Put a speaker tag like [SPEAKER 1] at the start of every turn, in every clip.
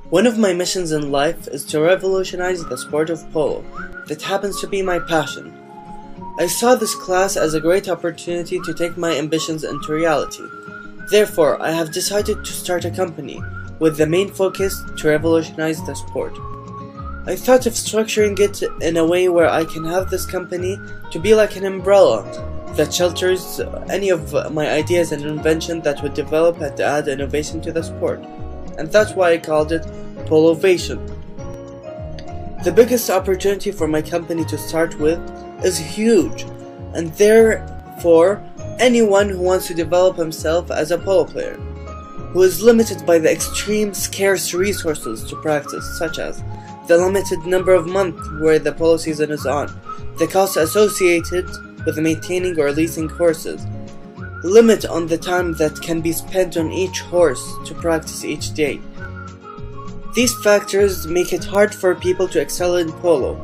[SPEAKER 1] One of my missions in life is to revolutionize the sport of polo. That happens to be my passion. I saw this class as a great opportunity to take my ambitions into reality. Therefore, I have decided to start a company with the main focus to revolutionize the sport. I thought of structuring it in a way where I can have this company to be like an umbrella that shelters any of my ideas and inventions that would develop and add innovation to the sport. And that's why I called it Polovation. The biggest opportunity for my company to start with is huge, and therefore anyone who wants to develop himself as a polo player, who is limited by the extreme scarce resources to practice, such as the limited number of months where the polo season is on, the costs associated with maintaining or leasing horses, limit on the time that can be spent on each horse to practice each day. These factors make it hard for people to excel in polo,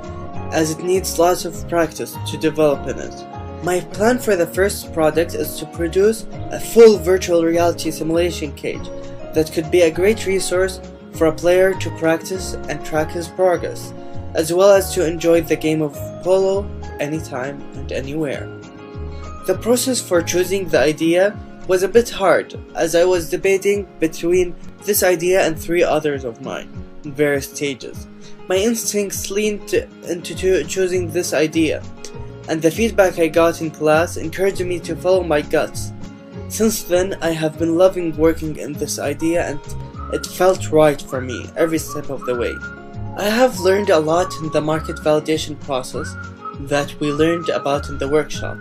[SPEAKER 1] as it needs lots of practice to develop in it. My plan for the first product is to produce a full virtual reality simulation cage that could be a great resource for a player to practice and track his progress, as well as to enjoy the game of polo anytime and anywhere. The process for choosing the idea was a bit hard, as I was debating between this idea and 3 others of mine in various stages. My instincts leaned into choosing this idea, and the feedback I got in class encouraged me to follow my guts. Since then, I have been loving working in this idea, and it felt right for me every step of the way. I have learned a lot in the market validation process that we learned about in the workshop.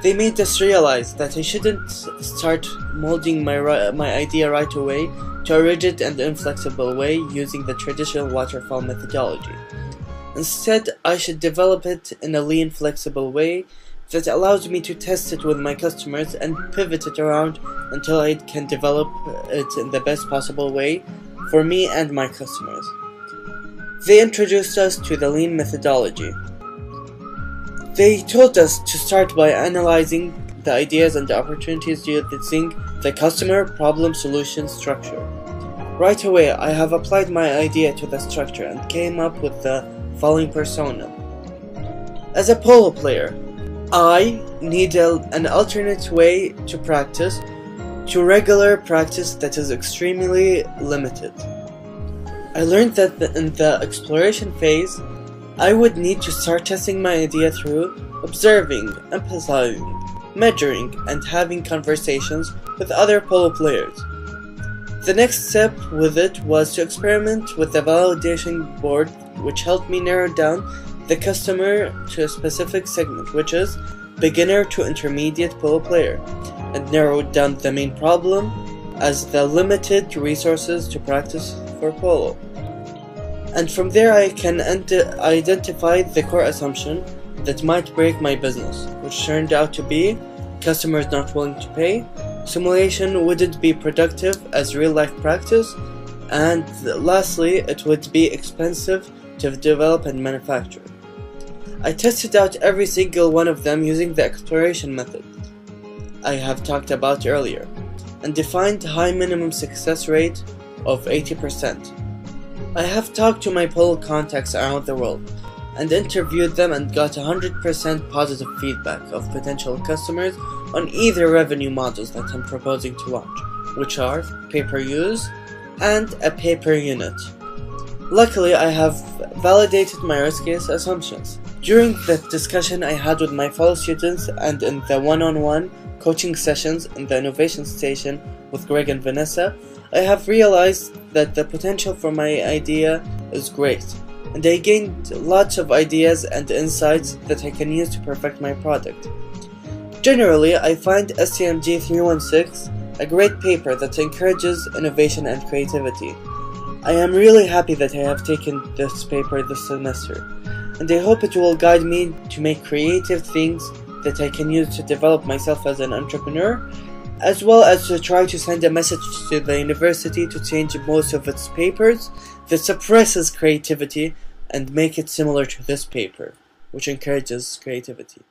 [SPEAKER 1] They made us realize that I shouldn't start molding my idea right away to a rigid and inflexible way using the traditional waterfall methodology. Instead, I should develop it in a lean, flexible way that allows me to test it with my customers and pivot it around until I can develop it in the best possible way for me and my customers. They introduced us to the lean methodology. They told us to start by analyzing the ideas and the opportunities using the customer problem solution structure. Right away, I have applied my idea to the structure and came up with the following persona. As a polo player, I need an alternate way to practice to regular practice that is extremely limited. I learned that in the exploration phase, I would need to start testing my idea through observing, emphasizing, measuring, and having conversations with other polo players. The next step with it was to experiment with the validation board, which helped me narrow down the customer to a specific segment, which is beginner to intermediate polo player, and narrowed down the main problem as the limited resources to practice for polo. And from there I can identify the core assumption that might break my business, which turned out to be customers not willing to pay, simulation wouldn't be productive as real-life practice, and lastly, it would be expensive to develop and manufacture. I tested out every single one of them using the exploration method I have talked about earlier, and defined a high minimum success rate of 80%. I have talked to my polo contacts around the world and interviewed them and got 100% positive feedback of potential customers on either revenue models that I'm proposing to launch, which are pay-per-use and a pay-per-unit. Luckily, I have validated my risk case assumptions. During the discussion I had with my fellow students and in the one-on-one coaching sessions in the innovation station with Greg and Vanessa, I have realized that the potential for my idea is great, and I gained lots of ideas and insights that I can use to perfect my product. Generally, I find STMG 316 a great paper that encourages innovation and creativity. I am really happy that I have taken this paper this semester, and I hope it will guide me to make creative things that I can use to develop myself as an entrepreneur, as well as to try to send a message to the university to change most of its papers that suppresses creativity and make it similar to this paper, which encourages creativity.